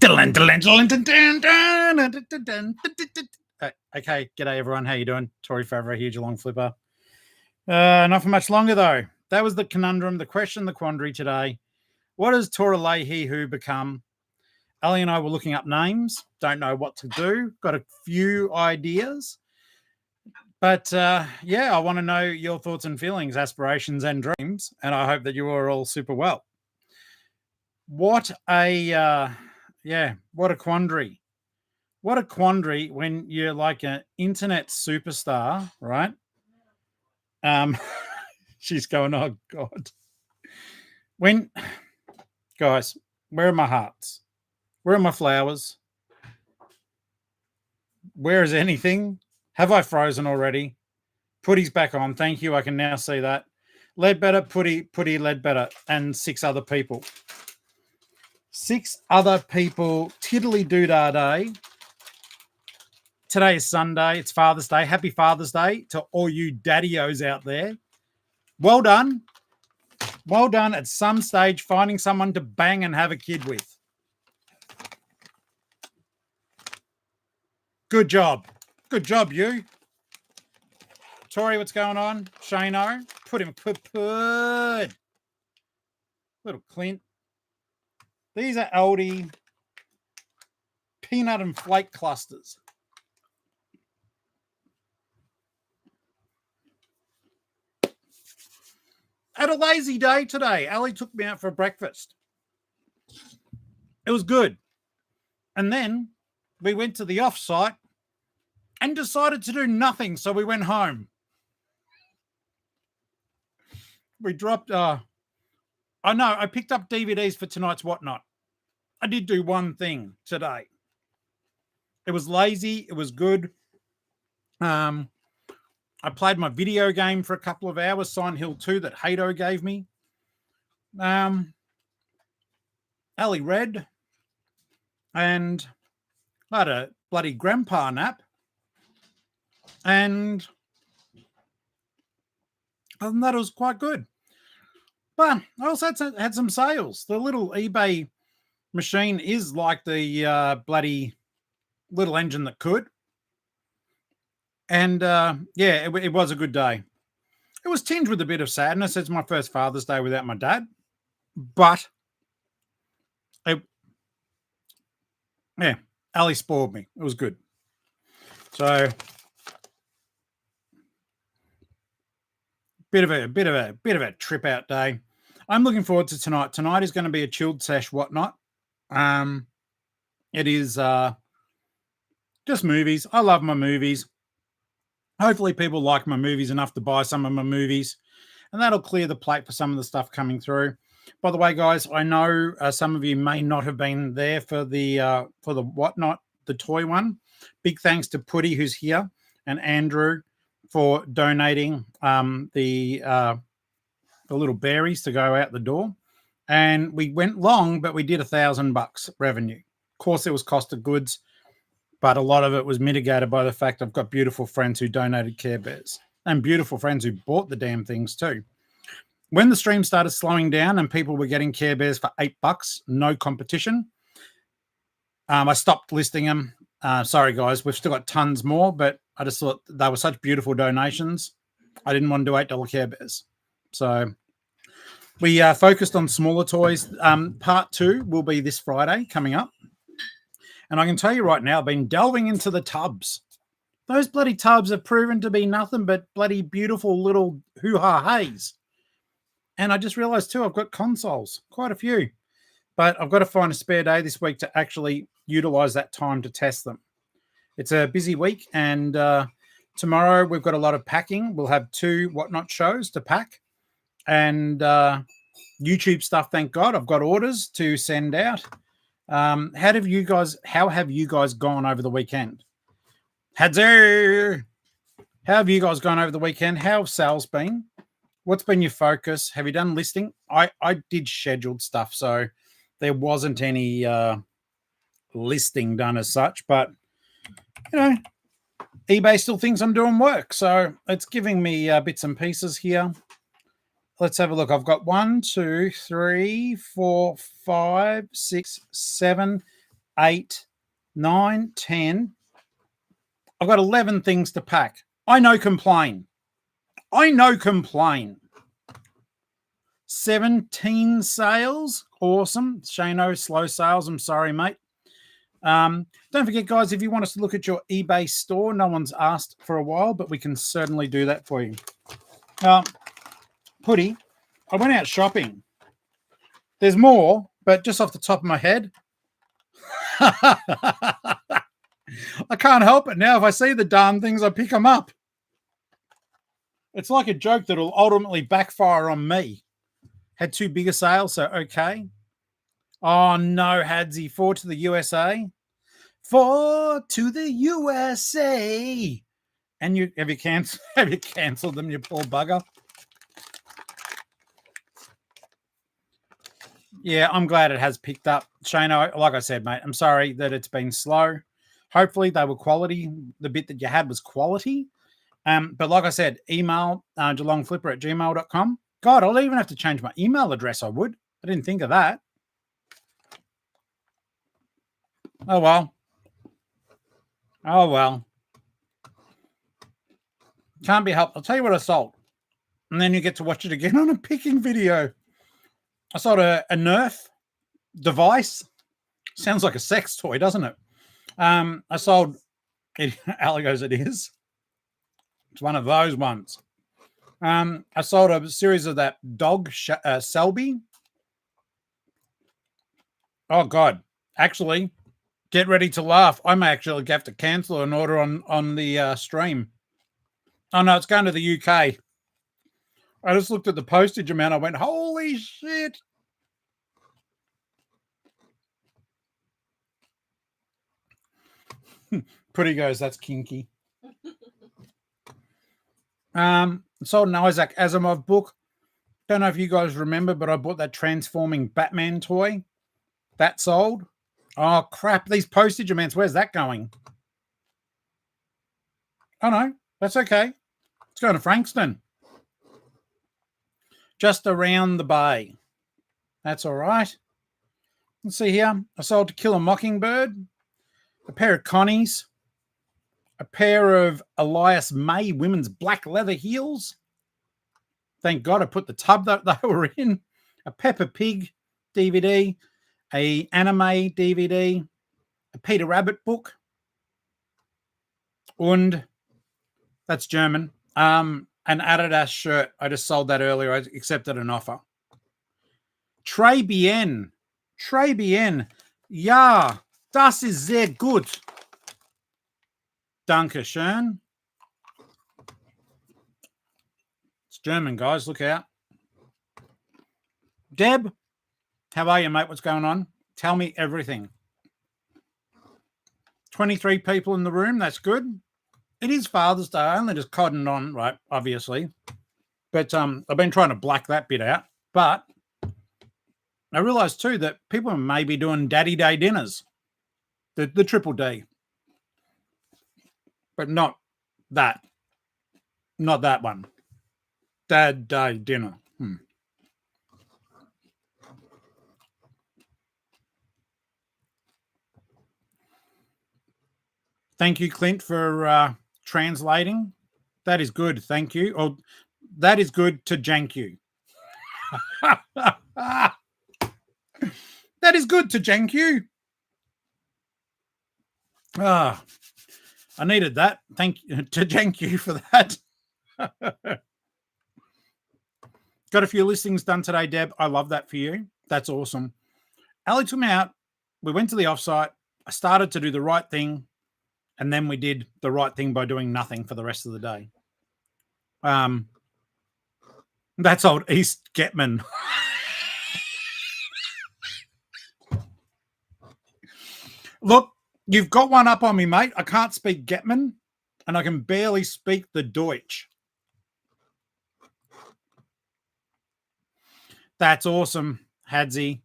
Okay, g'day everyone. How you doing? Tory Favreau here, Geelong-Flipper. Not for much longer though. That was the conundrum, the question, the quandary today. What does Tora he who become? Ali and I were looking up names. Don't know what to do. Got a few ideas. But yeah, I want to know your thoughts and feelings, aspirations and dreams. And I hope that you are all super well. What a quandary. What a quandary when you're like an internet superstar, right? She's going, oh God. Guys, where are my hearts? Where are my flowers? Where is anything? Have I frozen already? Putty's back on. Thank you. I can now see that. Ledbetter, Putty, Ledbetter, and 6 other people. 6 other people. Tiddly doodah day. Today is Sunday. It's Father's Day. Happy Father's Day to all you daddy-os out there. Well done. Well done at some stage finding someone to bang and have a kid with. Good job. Good job, you. Tori, what's going on? Shano, put. Little Clint. These are Aldi peanut and flake clusters. Had a lazy day today. Ali took me out for breakfast. It was good. And then we went to the off-site and decided to do nothing, so we went home. We dropped, I picked up DVDs for tonight's Whatnot. I did do one thing today. It was lazy. It was good. I played my video game for a couple of hours, Silent Hill 2 that Hato gave me. Ali read. And I had a bloody grandpa nap. And other than that, it was quite good. But I also had some sales. The little eBay machine is like the bloody little engine that could. And it was a good day. It was tinged with a bit of sadness. It's my first Father's Day without my dad. But Ali spoiled me. It was good. So bit of a trip out day. I'm looking forward to tonight. Tonight is going to be a chilled sesh Whatnot. It is just movies. I love my movies. Hopefully people like my movies enough to buy some of my movies, and that'll clear the plate for some of the stuff coming through. By the way, guys, I know some of you may not have been there for the Whatnot, the toy one. Big thanks to Putty, who's here, and Andrew for donating the little berries to go out the door. And we went long, but we did $1,000 revenue. Of course, it was cost of goods, but a lot of it was mitigated by the fact I've got beautiful friends who donated Care Bears and beautiful friends who bought the damn things too. When the stream started slowing down and people were getting Care Bears for $8, no competition, I stopped listing them. Sorry, guys, we've still got tons more, but I just thought they were such beautiful donations. I didn't want to do $8 Care Bears. So we focused on smaller toys. Part 2 will be this Friday coming up. And I can tell you right now, I've been delving into the tubs. Those bloody tubs have proven to be nothing but bloody beautiful little hoo-ha-hays. And I just realized too, I've got consoles, quite a few. But I've got to find a spare day this week to actually utilize that time to test them. It's a busy week, and tomorrow we've got a lot of packing. We'll have 2 Whatnot shows to pack. And YouTube stuff, thank God. I've got orders to send out. How have you guys gone over the weekend? How have you guys gone over the weekend? How have sales been? What's been your focus? Have you done listing? I did scheduled stuff, so there wasn't any listing done as such, but eBay still thinks I'm doing work, so it's giving me bits and pieces here. Let's have a look. I've got 1, 2, 3, 4, 5, 6, 7, 8, 9, 10. I've got 11 things to pack. I know complain. 17 sales. Awesome. Shano, slow sales. I'm sorry, mate. Don't forget, guys, if you want us to look at your eBay store, no one's asked for a while, but we can certainly do that for you. Putty, I went out shopping. There's more, but just off the top of my head, I can't help it now. If I see the darn things, I pick them up. It's like a joke that'll ultimately backfire on me. Had too big a sale, so okay. Oh, no, Hadsy. 4 to the USA. 4 to the USA. And have you cancelled them, you poor bugger? Yeah, I'm glad it has picked up. Shano, like I said, mate, I'm sorry that it's been slow. Hopefully they were quality. The bit that you had was quality. But like I said, email Geelong-Flipper@gmail.com. God, I'll even have to change my email address, I would. I didn't think of that. Oh, well. Can't be helped. I'll tell you what I sold. And then you get to watch it again on a picking video. I sold a Nerf device. Sounds like a sex toy, doesn't it? I sold it. Ali goes, it is. It's one of those ones. I sold a series of that dog Selby. Oh, God. Actually, get ready to laugh. I may actually have to cancel an order on the stream. Oh, no, it's going to the UK. I just looked at the postage amount. I went, holy shit. Pretty goes, that's kinky. Sold an Isaac Asimov book. Don't know if you guys remember, but I bought that transforming Batman toy. That sold. Oh, crap. These postage amounts, where's that going? Oh, no, that's okay. It's going to Frankston. Just around the bay. That's all right. Let's see here. I sold To Kill a Mockingbird, a pair of Connies, a pair of Elias May women's black leather heels. Thank God I put the tub that they were in. A Peppa Pig DVD, a anime DVD, a Peter Rabbit book, and that's German. An Adidas shirt. I just sold that earlier. I accepted an offer. Très bien. Ja, das ist sehr gut. Danke schön. It's German, guys. Look out. Deb, how are you, mate? What's going on? Tell me everything. 23 people in the room. That's good. It is Father's Day. I only just cottoned on, right, obviously. But I've been trying to black that bit out. But I realised, too, that people may be doing Daddy Day dinners. The triple D. But not that. Not that one. Dad Day dinner. Thank you, Clint, for translating. That is good. Thank you. Oh, that is good to jank you. That is good to jank you. I needed that. Thank you to jank you for that. Got a few listings done today, Deb. I love that for you. That's awesome. Ali took me out. We went to the offsite. I started to do the right thing. And then we did the right thing by doing nothing for the rest of the day. That's old East Getman. Look, you've got one up on me, mate. I can't speak Getman, and I can barely speak the Deutsch. That's awesome, Hadsy.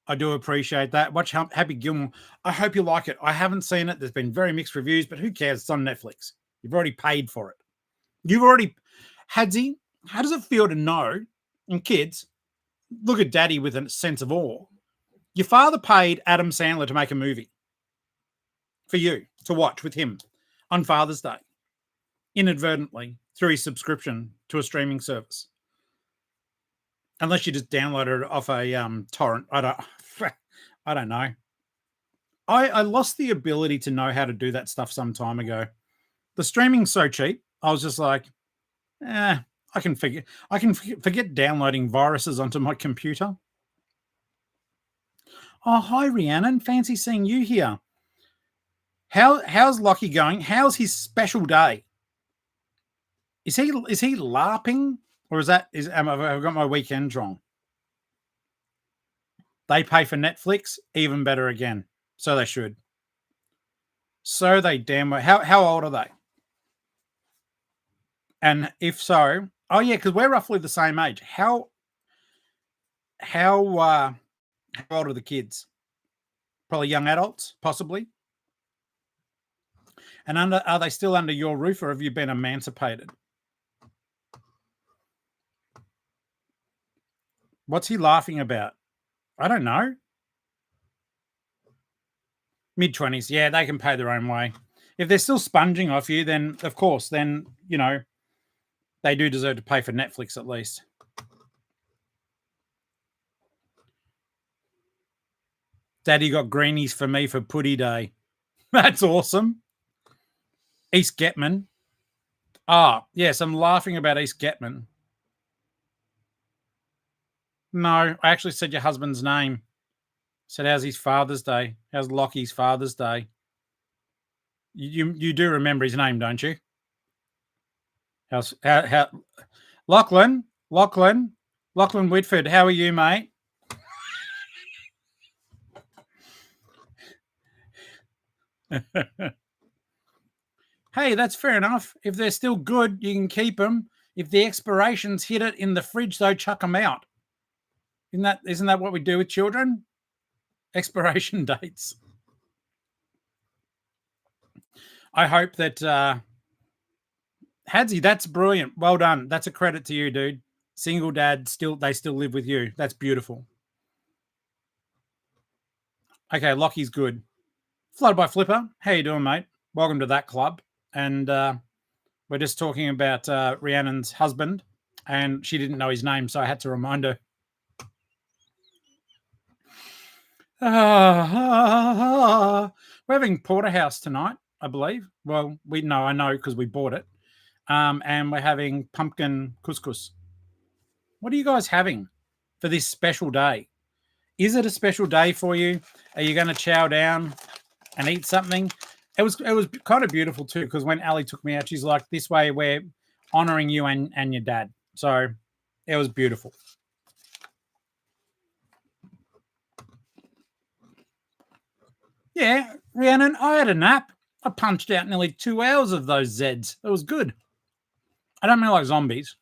I do appreciate that. Watch Happy Gilmore. I hope you like it. I haven't seen it. There's been very mixed reviews, but who cares? It's on Netflix. You've already paid for it. Hadsy, how does it feel to know, and kids, look at daddy with a sense of awe, Your father paid Adam Sandler to make a movie for you to watch with him on Father's Day, inadvertently through his subscription to a streaming service. Unless you just downloaded it off a torrent. I don't know. I lost the ability to know how to do that stuff some time ago. The streaming's so cheap. I was just like, I can forget downloading viruses onto my computer. Oh, hi, Rhiannon. Fancy seeing you here. How's Lockie going? How's his special day? Is he LARPing, or have I got my weekend wrong? They pay for Netflix, even better again. So they should. So they damn well. How old are they? And if so, oh yeah, because we're roughly the same age. How old are the kids? Probably young adults, possibly. And are they still under your roof, or have you been emancipated? What's he laughing about? I don't know. Mid-20s. Yeah, they can pay their own way. If they're still sponging off you, then of course, then, you know, they do deserve to pay for Netflix at least. Daddy got greenies for me for Putty Day. That's awesome. East Getman. Ah, yes, I'm laughing about East Getman. No, I actually said your husband's name. Said, how's his Father's Day? How's Lockie's Father's Day? You do remember his name, don't you? How Lachlan Whitford, how are you, mate? Hey, that's fair enough. If they're still good, you can keep them. If the expirations hit it in the fridge, though, chuck them out. Isn't that what we do with children? Expiration dates. I hope that Hadsy, that's brilliant. Well done. That's a credit to you, dude. Single dad, they still live with you. That's beautiful. Okay, Lockie's good. Flooded by Flipper. How you doing, mate? Welcome to that club. And we're just talking about Rhiannon's husband, and she didn't know his name, so I had to remind her. We're having porterhouse tonight, I believe. Well, I know because we bought it. And we're having pumpkin couscous. What are you guys having for this special day? Is it a special day for you? Are you going to chow down and eat something? It was kind of beautiful too, because when Ali took me out, she's like, this way we're honoring you and your dad. So it was beautiful. Yeah, Rhiannon, I had a nap. I punched out nearly 2 hours of those Zeds. It was good. I don't mean like zombies.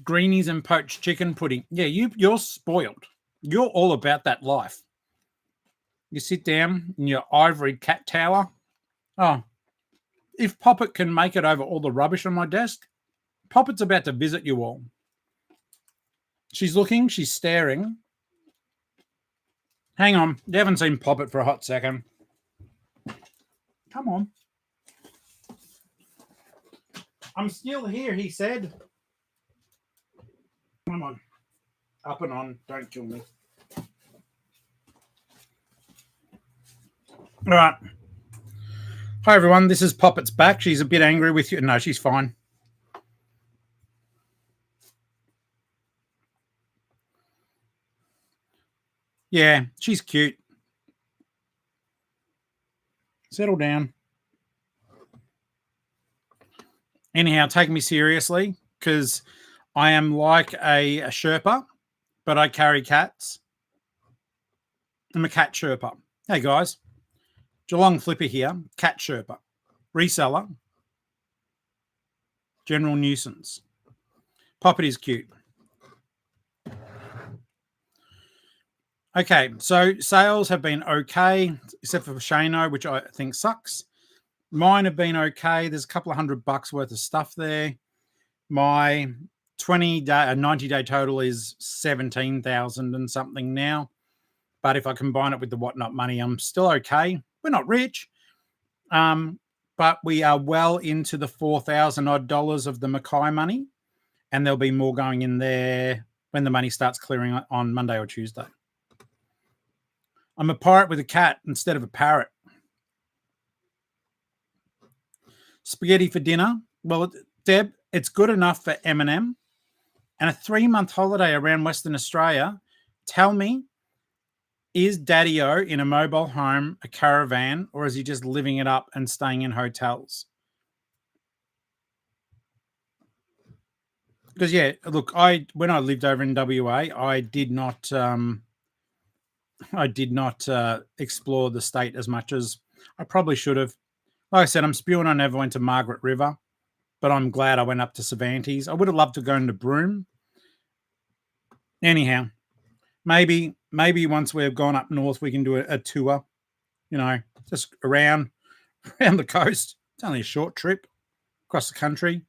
Greenies and poached chicken pudding. Yeah, you're spoiled. You're all about that life. You sit down in your ivory cat tower. Oh, if Poppet can make it over all the rubbish on my desk, Poppet's about to visit you all. She's looking, she's staring. Hang on, you haven't seen Poppet for a hot second. Come on. I'm still here, he said. Come on. Up and on. Don't kill me. All right. Hi, everyone. This is Poppet's back. She's a bit angry with you. No, she's fine. Yeah, she's cute. Settle down. Anyhow, take me seriously, because I am like a Sherpa, but I carry cats. I'm a cat Sherpa. Hey, guys. Geelong-Flipper here, cat Sherpa. Reseller. General nuisance. Poppet is cute. Okay, so sales have been okay, except for Shano, which I think sucks. Mine have been okay. There's a couple of $100 worth of stuff there. My 90-day total is 17,000 and something now. But if I combine it with the Whatnot money, I'm still okay. We're not rich, but we are well into the $4,000 odd of the Mackay money, and there'll be more going in there when the money starts clearing on Monday or Tuesday. I'm a pirate with a cat instead of a parrot. Spaghetti for dinner. Well, Deb, it's good enough for Eminem. And a 3-month holiday around Western Australia. Tell me, is Daddy-O in a mobile home, a caravan, or is he just living it up and staying in hotels? Because, yeah, look, when I lived over in WA, I did not explore the state as much as I probably should have. Like I said, I'm spewing I never went to Margaret River, but I'm glad I went up to Cervantes. I would have loved to go into Broome. Anyhow, maybe once we've gone up north, we can do a tour, just around the coast. It's only a short trip across the country.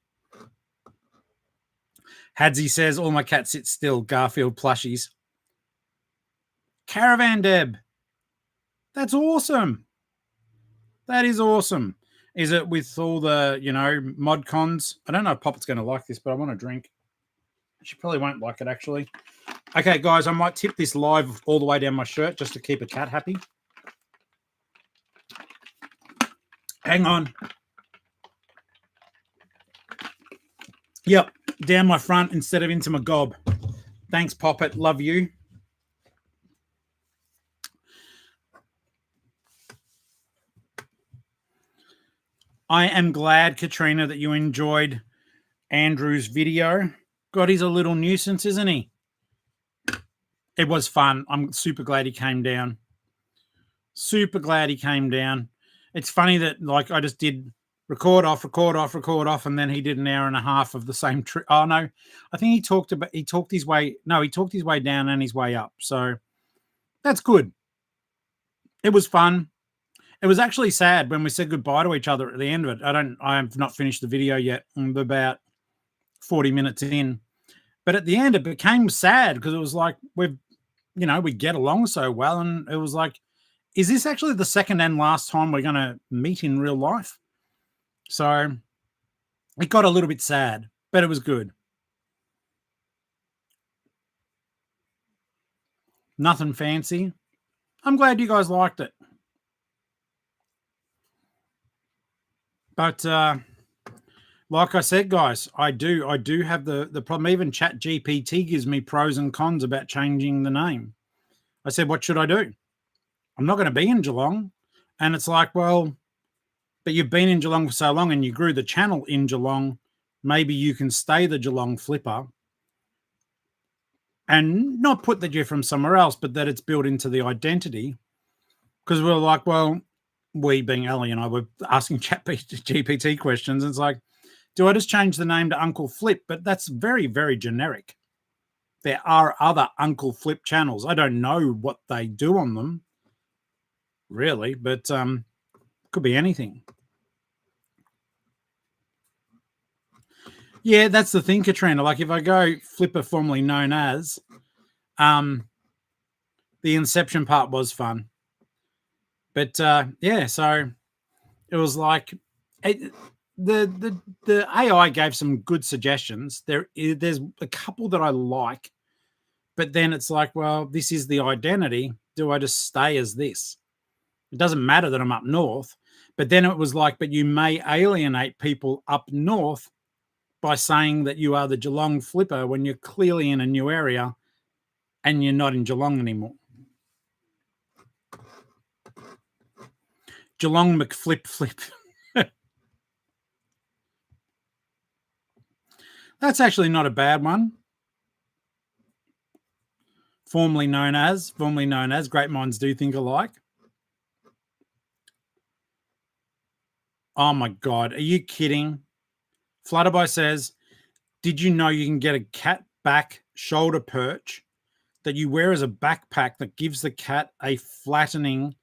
Hadsy says, all my cats sit still, Garfield plushies. Caravan, Deb. That's awesome. That is awesome. Is it with all the, mod cons? I don't know if Poppet's going to like this, but I want to drink. She probably won't like it, actually. Okay, guys, I might tip this live all the way down my shirt just to keep a cat happy. Hang on. Yep, down my front instead of into my gob. Thanks, Poppet. Love you. I am glad, Katrina, that you enjoyed Andrew's video. God, he's a little nuisance, isn't he? It was fun. I'm super glad he came down. Super glad he came down. It's funny that, I just did record off, and then he did an hour and a half of the same trip. Oh, no. I think he talked his way down and his way up. So that's good. It was fun. It was actually sad when we said goodbye to each other at the end of it. I have not finished the video yet. I'm about 40 minutes in. But at the end, it became sad because it was like we get along so well. And it was like, is this actually the second and last time we're going to meet in real life? So it got a little bit sad, but it was good. Nothing fancy. I'm glad you guys liked it. But like I said, guys, I do have the problem. Even ChatGPT gives me pros and cons about changing the name. I said, what should I do? I'm not going to be in Geelong. And it's like, well, but you've been in Geelong for so long and you grew the channel in Geelong. Maybe you can stay the Geelong-Flipper and not put that you're from somewhere else, but that it's built into the identity. Because we're like, well, we being Ellie and I were asking ChatGPT questions. And it's like, do I just change the name to Uncle Flip? But that's very, very generic. There are other Uncle Flip channels. I don't know what they do on them, really, but could be anything. Yeah, that's the thing, Katrina. Like if I go Flipper, formerly known as, the inception part was fun. But yeah, so it was like the AI gave some good suggestions. There's a couple that I like, but then it's like, well, this is the identity. Do I just stay as this? It doesn't matter that I'm up north. But then it was like, but you may alienate people up north by saying that you are the Geelong-Flipper when you're clearly in a new area and you're not in Geelong anymore. Geelong McFlip. That's actually not a bad one. Formerly known as. Great minds do think alike. Oh my God, are you kidding? Flutterby says, did you know you can get a cat back shoulder perch that you wear as a backpack that gives the cat a flattering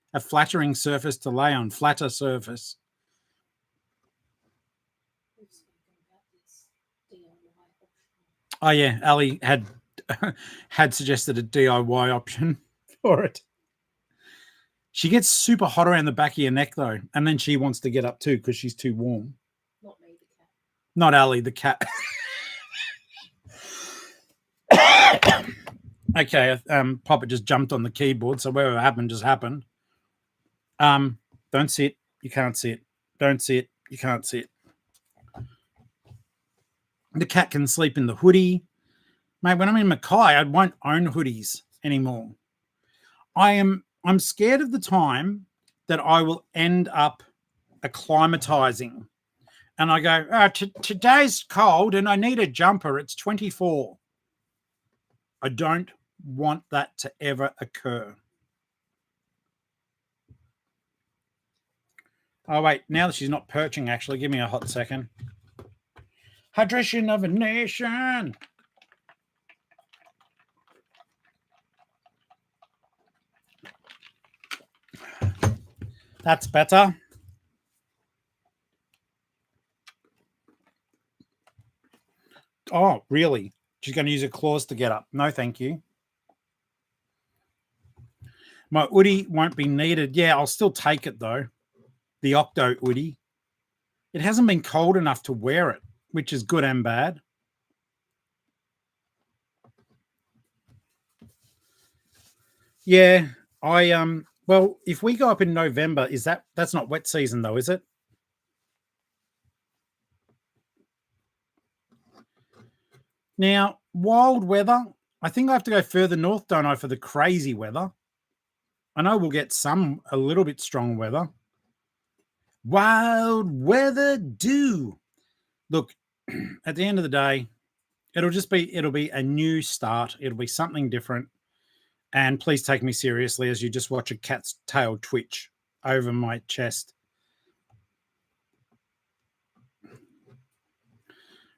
surface to lay on, flatter surface? Oh yeah, Ali had had suggested a DIY option for it. She gets super hot around the back of your neck though, and then she wants to get up too because she's too warm. Not me, the cat. Not Ali, the cat. Okay, Papa just jumped on the keyboard, so whatever happened just happened. Don't sit. You can't sit. Don't sit. You can't sit. The cat can sleep in the hoodie. Mate, when I'm in Mackay, I won't own hoodies anymore. I'm scared of the time that I will end up acclimatizing. And I go, oh, today's cold and I need a jumper. It's 24. I don't want that to ever occur. Oh, wait, now that she's not perching, actually, give me a hot second. Hydration of a nation. That's better. Oh, really? She's going to use her claws to get up. No, thank you. My hoodie won't be needed. Yeah, I'll still take it, though. The Octo hoodie. It hasn't been cold enough to wear it, which is good and bad. Yeah, well, if we go up in November, that's not wet season though, is it? Now, wild weather, I think I have to go further north, don't I, for the crazy weather. I know we'll get a little bit strong weather. Wild weather do. Look, at the end of the day, it'll be a new start. It'll be something different. And please take me seriously as you just watch a cat's tail twitch over my chest.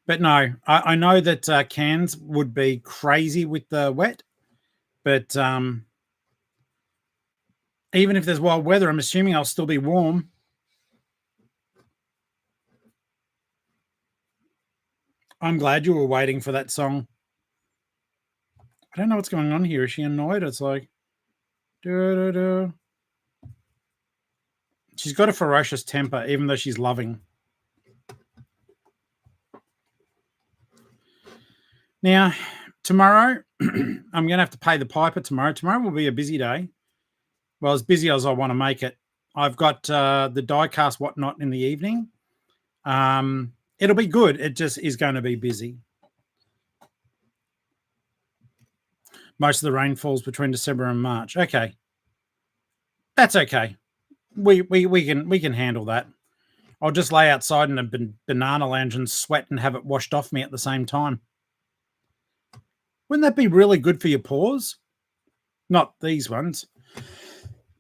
But no, I know that Cairns would be crazy with the wet. But even if there's wild weather, I'm assuming I'll still be warm. I'm glad you were waiting for that song. I don't know what's going on here. Is she annoyed? It's like, she's got a ferocious temper, even though she's loving. Now, tomorrow, I'm going to have to pay the piper tomorrow. Tomorrow will be a busy day. Well, as busy as I want to make it. I've got the die-cast whatnot in the evening. It'll be good. It just is going to be busy. Most of the rain falls between December and March. Okay. That's okay. We can handle that. I'll just lay outside in a banana lounge and sweat and have it washed off me at the same time. Wouldn't that be really good for your paws? Not these ones.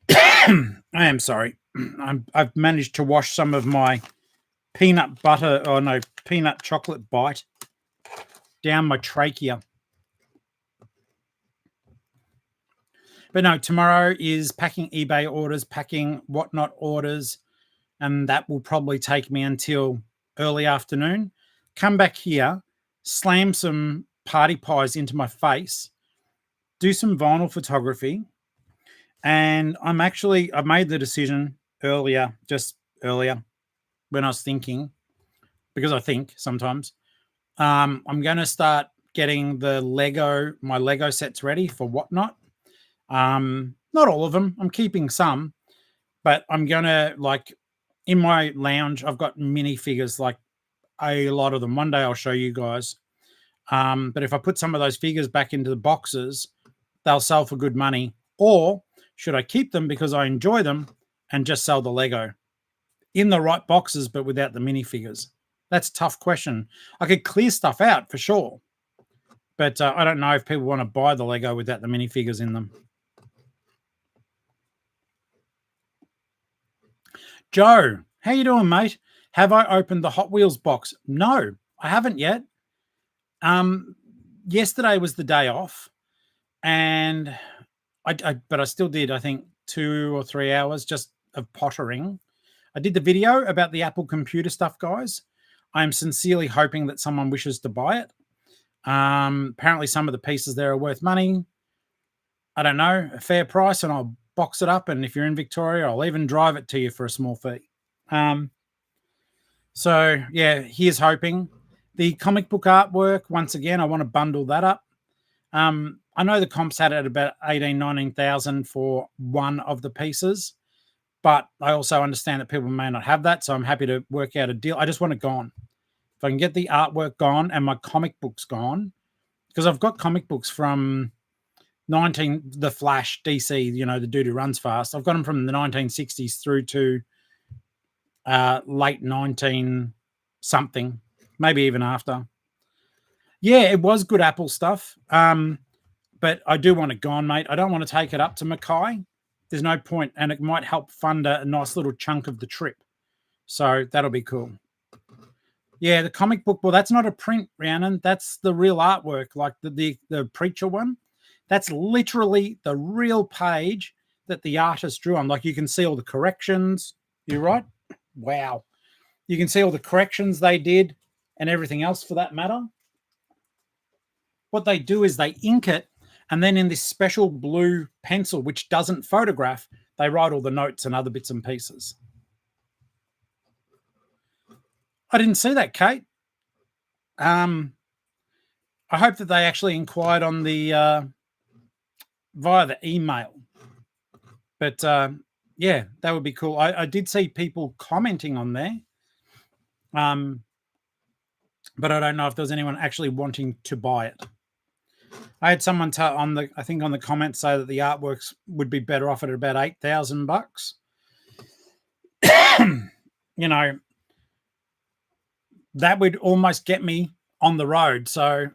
I am sorry. I've managed to wash some of my peanut chocolate bite down my trachea. But no, tomorrow is packing eBay orders, packing whatnot orders, and that will probably take me until early afternoon. Come back here, slam some party pies into my face, do some vinyl photography, and I made the decision earlier when I was thinking, because I think sometimes, I'm going to start getting my Lego sets ready for whatnot. Not all of them. I'm keeping some, but I'm going to, in my lounge, I've got minifigures, like a lot of them. One day I'll show you guys. But if I put some of those figures back into the boxes, they'll sell for good money. Or should I keep them because I enjoy them and just sell the Lego in the right boxes, but without the minifigures? That's a tough question. I could clear stuff out for sure, but I don't know if people want to buy the Lego without the minifigures in them. Joe, how you doing, mate? Have I opened the Hot Wheels box? No, I haven't yet. Yesterday was the day off, and but I still did, I think, 2 or 3 hours just of pottering. I did the video about the Apple computer stuff, guys. I'm sincerely hoping that someone wishes to buy it. Apparently some of the pieces there are worth money. I don't know, a fair price, and I'll box it up. And if you're in Victoria, I'll even drive it to you for a small fee. So yeah, here's hoping. The comic book artwork, once again, I want to bundle that up. I know the comps had it at about 18,000, 19,000 for one of the pieces, but I also understand that people may not have that, so I'm happy to work out a deal. I just want it gone. If I can get the artwork gone and my comic books gone, because I've got comic books from the Flash, DC, the dude who runs fast. I've got them from the 1960s through to late 19 something, maybe even after. Yeah, it was good Apple stuff. But I do want it gone, mate. I don't want to take it up to Mackay. There's no point, and it might help fund a nice little chunk of the trip. So that'll be cool. Yeah, the comic book. Well, that's not a print, Rhiannon. That's the real artwork, like the Preacher one. That's literally the real page that the artist drew on. Like, you can see all the corrections. You're right. Wow. You can see all the corrections they did and everything else for that matter. What they do is they ink it, and then in this special blue pencil, which doesn't photograph, they write all the notes and other bits and pieces. I didn't see that, Kate. I hope that they actually inquired on the via the email. But yeah, that would be cool. I did see people commenting on there. But I don't know if there was anyone actually wanting to buy it. I had someone on the comments say that the artworks would be better off at about $8,000. That would almost get me on the road. So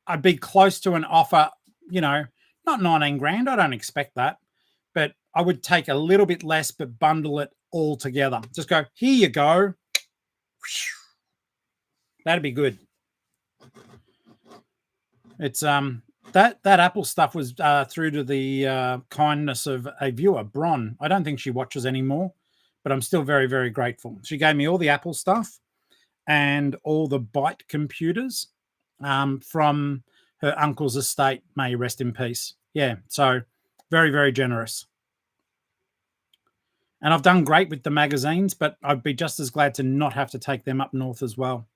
I'd be close to an offer, not 19 grand. I don't expect that, but I would take a little bit less, but bundle it all together. Just go, here you go. That'd be good. It's that Apple stuff was through to the kindness of a viewer, Bron. I don't think she watches anymore, but I'm still very, very grateful. She gave me all the Apple stuff and all the Byte computers from her uncle's estate. May he rest in peace. Yeah, so very, very generous. And I've done great with the magazines, but I'd be just as glad to not have to take them up north as well.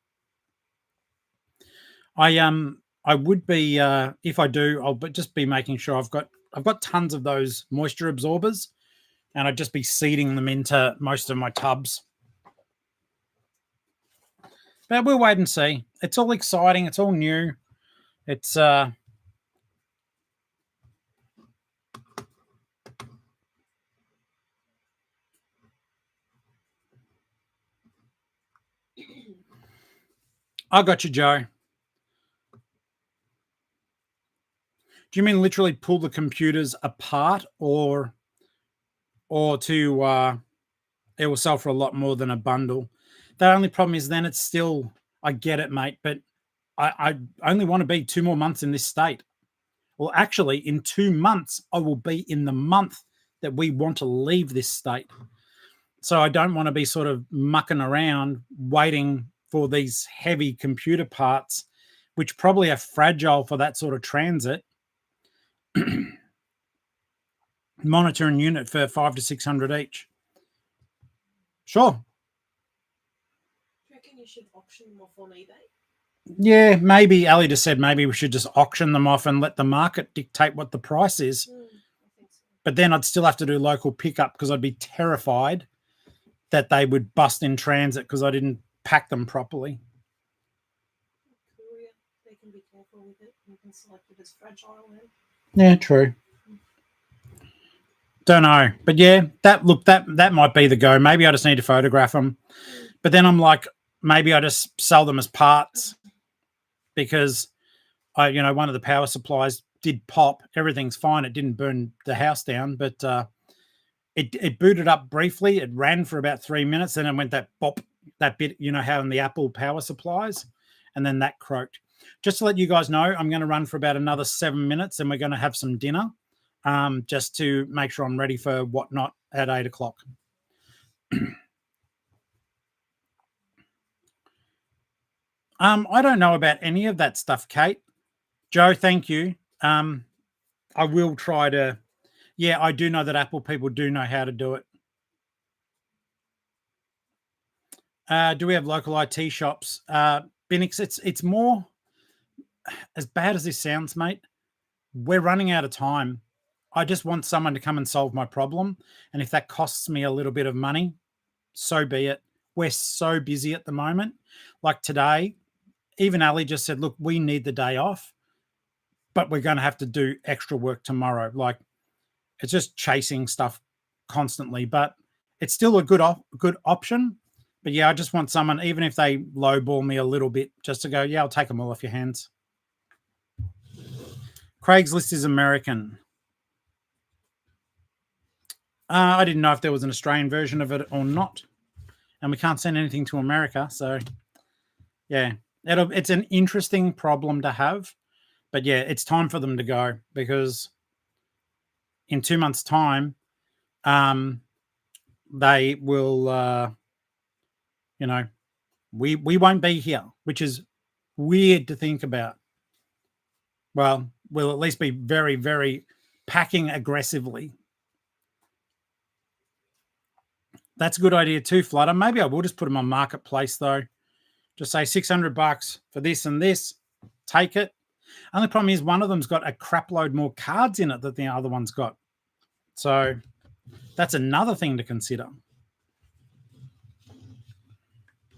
I would be if I do, I'll just be making sure I've got tons of those moisture absorbers, and I'd just be seeding them into most of my tubs. But we'll wait and see. It's all exciting. It's all new. It's I got you, Joe. Do you mean literally pull the computers apart, or to it will sell for a lot more than a bundle? The only problem is then it's still, I get it, mate, but I only want to be 2 more months in this state. Well, actually, in 2 months, I will be in the month that we want to leave this state. So I don't want to be sort of mucking around waiting for these heavy computer parts, which probably are fragile for that sort of transit. Monitor and unit for $500 to $600 each. Sure. Do you reckon you should auction them off on eBay? Yeah, maybe. Ali just said maybe we should just auction them off and let the market dictate what the price is. I think so. But then I'd still have to do local pickup because I'd be terrified that they would bust in transit because I didn't pack them properly. Courier, they can be careful with it. You can select it as fragile then. Yeah, true. Don't know. But yeah, that might be the go. Maybe I just need to photograph them. But then I'm like, maybe I just sell them as parts because one of the power supplies did pop. Everything's fine. It didn't burn the house down, but it booted up briefly. It ran for about 3 minutes, then it went that bop, that bit, how in the Apple power supplies, and then that croaked. Just to let you guys know, I'm going to run for about another 7 minutes, and we're going to have some dinner, just to make sure I'm ready for whatnot at 8 o'clock. I don't know about any of that stuff, Kate. Joe, thank you. I will try to. Yeah, I do know that Apple people do know how to do it. Do we have local IT shops? Binix, it's more, as bad as this sounds, mate, we're running out of time. I just want someone to come and solve my problem. And if that costs me a little bit of money, so be it. We're so busy at the moment. Like today, even Ali just said, look, we need the day off, but we're going to have to do extra work tomorrow. Like, it's just chasing stuff constantly, but it's still a good option. But yeah, I just want someone, even if they lowball me a little bit, just to go, yeah, I'll take them all off your hands. Craigslist is American. I didn't know if there was an Australian version of it or not. And we can't send anything to America. So, yeah, it's an interesting problem to have. But, yeah, it's time for them to go because in 2 months' time, they will, we won't be here, which is weird to think about. Well, we'll at least be very, very packing aggressively. That's a good idea too, Flutter. Maybe I will just put them on Marketplace though. Just say $600 for this and this. Take it. Only problem is one of them's got a crap load more cards in it than the other one's got. So that's another thing to consider.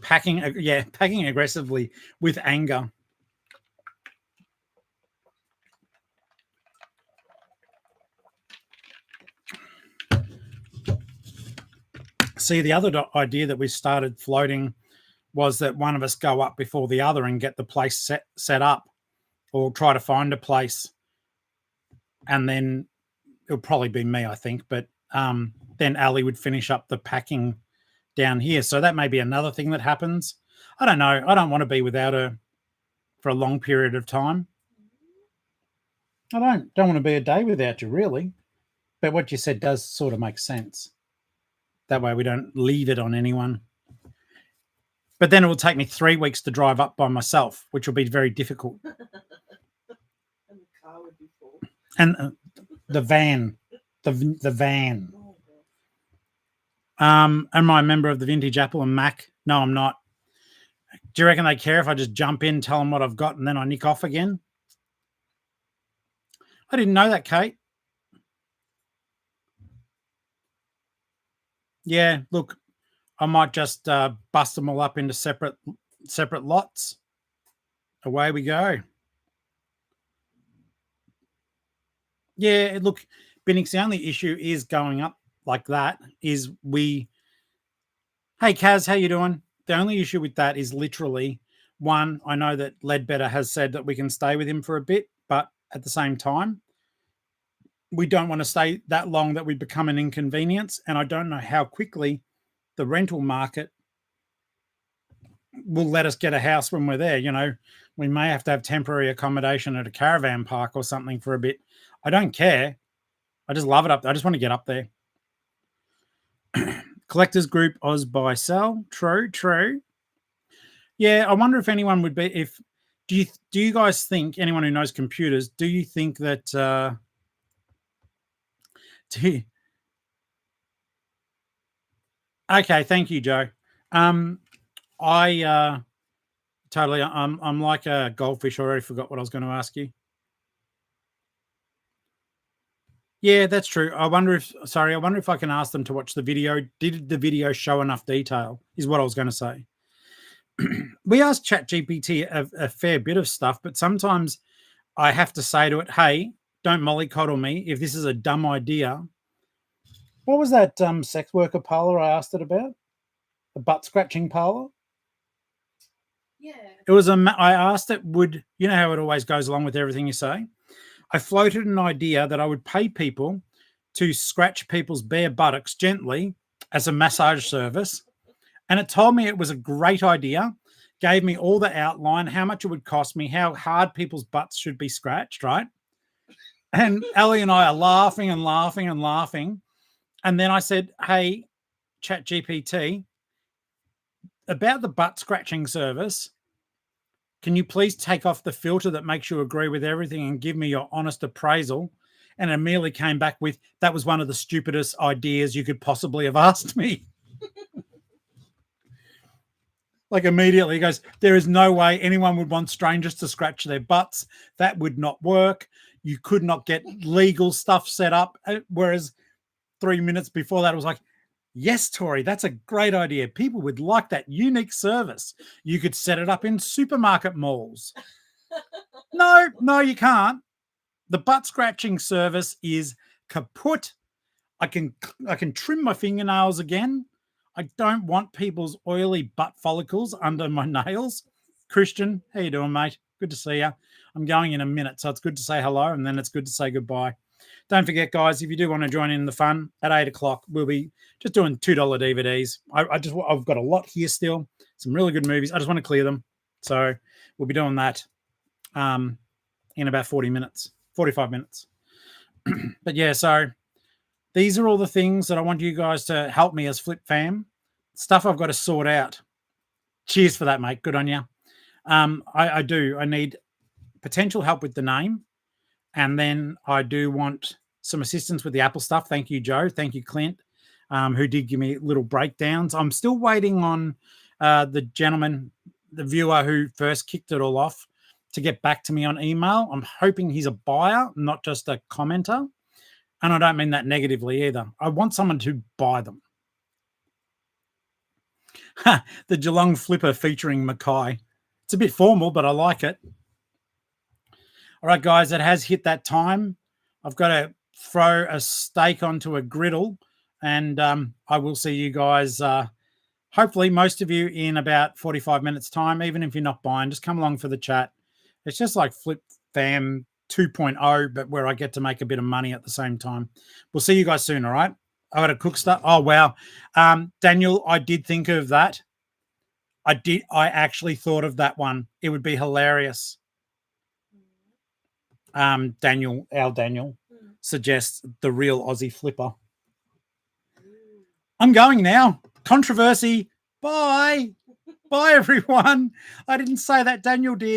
Packing aggressively with anger. See, the other idea that we started floating was that one of us go up before the other and get the place set up, or try to find a place. And then it'll probably be me, I think. But then Ali would finish up the packing down here. So that may be another thing that happens. I don't know. I don't want to be without her for a long period of time. I don't want to be a day without you, really. But what you said does sort of make sense. That way we don't leave it on anyone. But then it will take me 3 weeks to drive up by myself, which will be very difficult. And the car would be full. And the van. The van. Oh, Am I a member of the Vintage Apple and Mac? No, I'm not. Do you reckon they care if I just jump in, tell them what I've got, and then I nick off again? I didn't know that, Kate. Yeah, look, I might just bust them all up into separate lots. Away we go. Yeah, look, Binnix, the only issue is going up like that is hey, Kaz, how you doing? The only issue with that is literally, one, I know that Ledbetter has said that we can stay with him for a bit, but at the same time, we don't want to stay that long that we become an inconvenience. And I don't know how quickly the rental market will let us get a house when we're there. We may have to have temporary accommodation at a caravan park or something for a bit. I don't care. I just love it up there. I just want to get up there. Collectors group, Oz, buy, sell. True. Yeah, I wonder if anyone would be, do you guys think, anyone who knows computers, do you think that, okay, thank you, Joe. I totally, I'm like a goldfish. I already forgot what I was going to ask you. Yeah, that's true. I wonder if I can ask them to watch the video. Did the video show enough detail? Is what I was going to say. We ask ChatGPT a fair bit of stuff, but sometimes I have to say to it, hey, don't mollycoddle me if this is a dumb idea. What was that sex worker parlor I asked it about? The butt scratching parlor? yeah. It was I asked it, you know how it always goes along with everything you say? I floated an idea that I would pay people to scratch people's bare buttocks gently as a massage service. And it told me it was a great idea, gave me all the outline, how much it would cost me, how hard people's butts should be scratched, right? And Ellie and I are laughing and laughing and laughing. And then I said, hey, ChatGPT, about the butt scratching service, Can you please take off the filter that makes you agree with everything and give me your honest appraisal? And immediately came back with, that was one of the stupidest ideas you could possibly have asked me. Like immediately he goes, there is no way anyone would want strangers to scratch their butts. That would not work. You could not get legal stuff set up. Whereas 3 minutes before that, it was like, yes, Tori, that's a great idea. People would like that unique service. You could set it up in supermarket malls. No, you can't. The butt scratching service is kaput. I can trim my fingernails again. I don't want people's oily butt follicles under my nails. Christian, how you doing, mate? Good to see you. I'm going in a minute, so it's good to say hello, and then it's good to say goodbye. Don't forget, guys, if you do want to join in the fun, at 8 o'clock, we'll be just doing $2 DVDs. I've got a lot here still, some really good movies. I just want to clear them. So we'll be doing that in about 45 minutes. But yeah, so these are all the things that I want you guys to help me as Flip fam. Stuff I've got to sort out. Cheers for that, mate. Good on you. I do. I need potential help with the name. And then I do want some assistance with the Apple stuff. Thank you, Joe. Thank you, Clint, who did give me little breakdowns. I'm still waiting on the gentleman, the viewer who first kicked it all off, to get back to me on email. I'm hoping he's a buyer, not just a commenter. And I don't mean that negatively either. I want someone to buy them. The Geelong-Flipper featuring Mackay. It's a bit formal, but I like it. All right, guys, it has hit that time. I've got to throw a steak onto a griddle, and I will see you guys, hopefully most of you, in about 45 minutes' time. Even if you're not buying, just come along for the chat. It's just like Flip Fam 2.0, but where I get to make a bit of money at the same time. We'll see you guys soon, all right? I got to cook stuff. Oh, wow. Daniel, I did think of that. I actually thought of that one. It would be hilarious. Daniel suggests the real Aussie flipper. I'm going now. Controversy. Bye. Bye, everyone. I didn't say that. Daniel did.